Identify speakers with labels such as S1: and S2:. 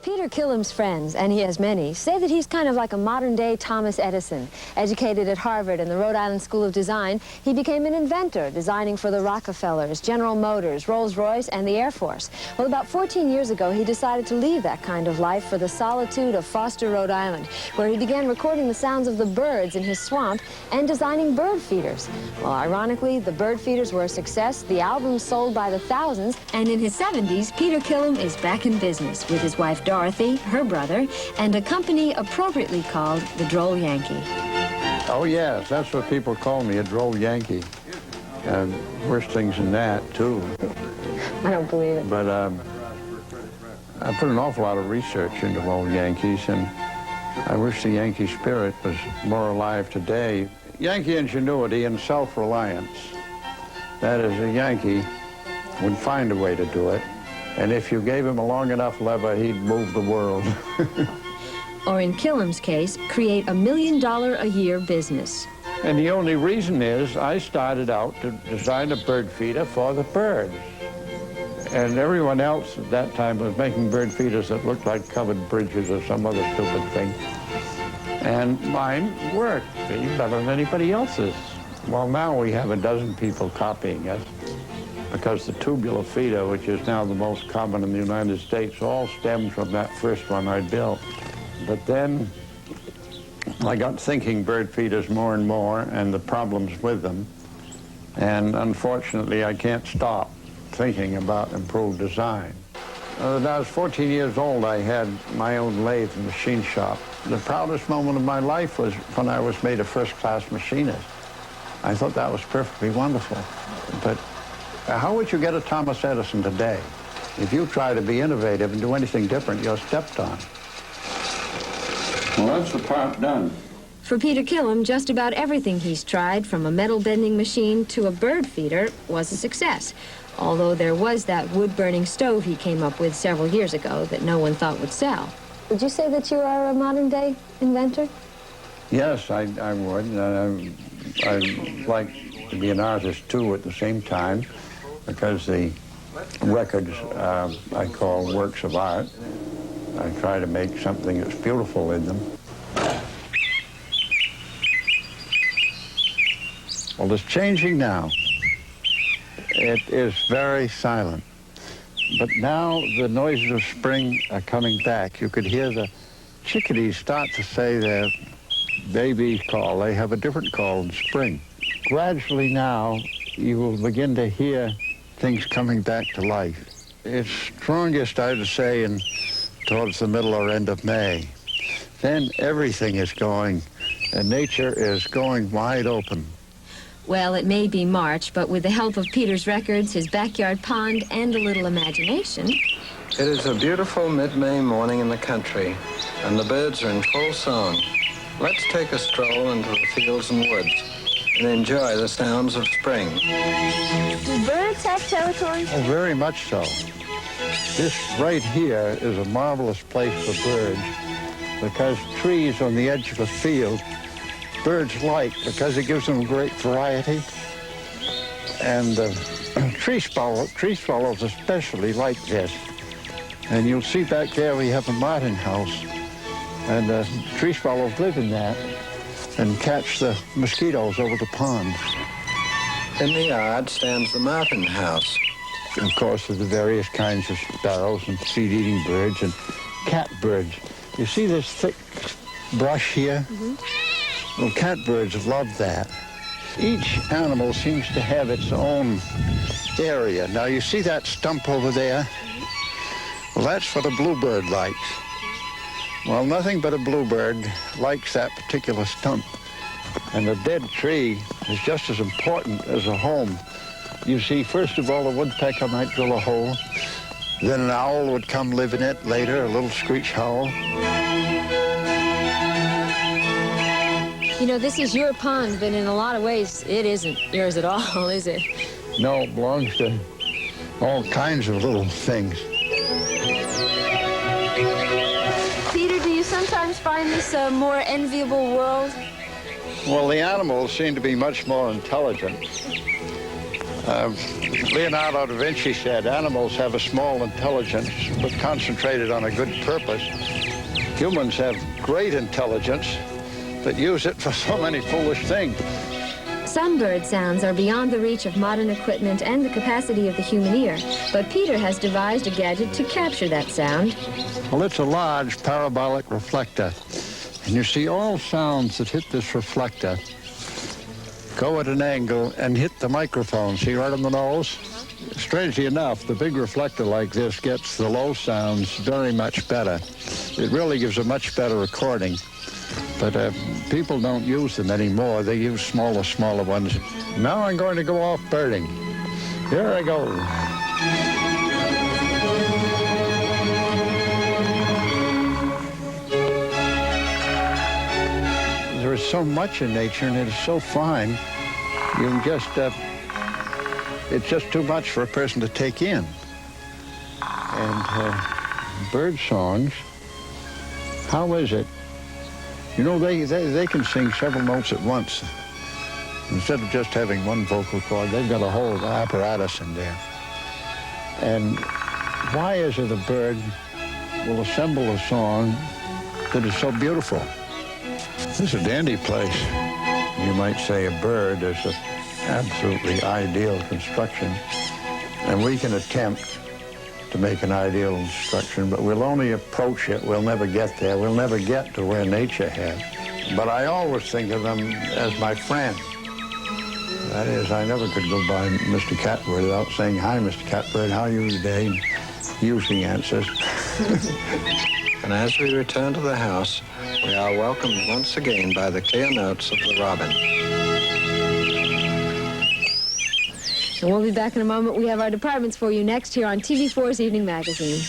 S1: Peter Kilham's friends, and he has many, say that he's kind of like a modern-day Thomas Edison. Educated at Harvard and the Rhode Island School of Design, he became an inventor, designing for the Rockefellers, General Motors, Rolls-Royce, and the Air Force. Well, about 14 years ago, he decided to leave that kind of life for the solitude of Foster, Rhode Island, where he began recording the sounds of the birds in his swamp and designing bird feeders. Well, ironically, the bird feeders were a success, the albums sold by the thousands, and in his 70s, Peter Kilham is back in business with his wife Dorothy, her brother, and a company appropriately called the Droll Yankee.
S2: Oh, yes, that's what people call me, a droll Yankee. And worse things than that, too.
S1: I don't believe it.
S2: But I put an awful lot of research into old Yankees, and I wish the Yankee spirit was more alive today. Yankee ingenuity and self-reliance. That is, a Yankee would find a way to do it. And if you gave him a long enough lever, he'd move the world.
S1: Or in Kilham's case, create $1 million a year business.
S2: And the only reason is I started out to design a bird feeder for the birds. And everyone else at that time was making bird feeders that looked like covered bridges or some other stupid thing. And mine worked better than anybody else's. Well, now we have a dozen people copying us, because the tubular feeder, which is now the most common in the United States, all stemmed from that first one I built. But then I got thinking bird feeders more and more and the problems with them. And unfortunately, I can't stop thinking about improved design. When I was 14 years old, I had my own lathe and machine shop. The proudest moment of my life was when I was made a first-class machinist. I thought that was perfectly wonderful. But how would you get a Thomas Edison today? If you try to be innovative and do anything different, you're stepped on. Well, that's the part done.
S1: For Peter Kilham, just about everything he's tried, from a metal bending machine to a bird feeder, was a success. Although there was that wood-burning stove he came up with several years ago that no one thought would sell. Would you say that you are a modern-day inventor?
S2: Yes, I would. I'd like to be an artist, too, at the same time, because the records I call works of art. I try to make something that's beautiful in them. Well, it's changing now. It is very silent. But now the noises of spring are coming back. You could hear the chickadees start to say their baby call. They have a different call in spring. Gradually now, you will begin to hear things coming back to life. It's strongest, I would say, towards the middle or end of May. Then everything is going, and nature is going wide open.
S1: Well, it may be March, but with the help of Peter's records, his backyard pond, and a little imagination...
S3: It is a beautiful mid-May morning in the country, and the birds are in full song. Let's take a stroll into the fields and woods and enjoy the sounds of spring.
S1: Do birds have territory?
S2: Oh, very much so. This right here is a marvelous place for birds, because trees on the edge of a field, birds like, because it gives them great variety. And tree swallows especially like this. And you'll see back there we have a martin house, and tree swallows live in that and catch the mosquitoes over the pond.
S3: In the yard stands the martin house.
S2: Of course, there's the various kinds of sparrows and seed-eating birds and catbirds. You see this thick brush here? Mm-hmm. Well, catbirds love that. Each animal seems to have its own area. Now, you see that stump over there? Well, that's what a bluebird likes. Well, nothing but a bluebird likes that particular stump. And a dead tree is just as important as a home. You see, first of all, a woodpecker might drill a hole. Then an owl would come live in it later, a little screech howl.
S1: You know, this is your pond, but in a lot of ways, it isn't yours at all, is it?
S2: No, it belongs to all kinds of little things.
S1: Peter, do you sometimes find this a more enviable world?
S2: Well, the animals seem to be much more intelligent. Leonardo da Vinci said animals have a small intelligence, but concentrated on a good purpose. Humans have great intelligence, but use it for so many foolish things.
S1: Some bird sounds are beyond the reach of modern equipment and the capacity of the human ear, but Peter has devised a gadget to capture that sound.
S2: Well, it's a large parabolic reflector, and you see all sounds that hit this reflector go at an angle and hit the microphone. See right on the nose? Strangely enough, the big reflector like this gets the low sounds very much better. It really gives a much better recording. But people don't use them anymore. They use smaller ones. Now I'm going to go off birding. Here I go. There is so much in nature, and it is so fine. You can just, it's just too much for a person to take in. And bird songs, how is it? You know, they can sing several notes at once. Instead of just having one vocal cord, they've got a whole apparatus in there. And why is it a bird will assemble a song that is so beautiful? This is a dandy place. You might say a bird is an absolutely ideal construction, and we can attempt to make an ideal construction, but we'll only approach it. We'll never get there. We'll never get to where nature had. But I always think of them as my friend. That is, I never could go by Mr. Catbird without saying, "Hi, Mr. Catbird, how are you today?" And he usually answers.
S3: And as we return to the house, we are welcomed once again by the clear notes of the robin.
S1: And we'll be back in a moment. We have our departments for you next here on TV4's Evening Magazine.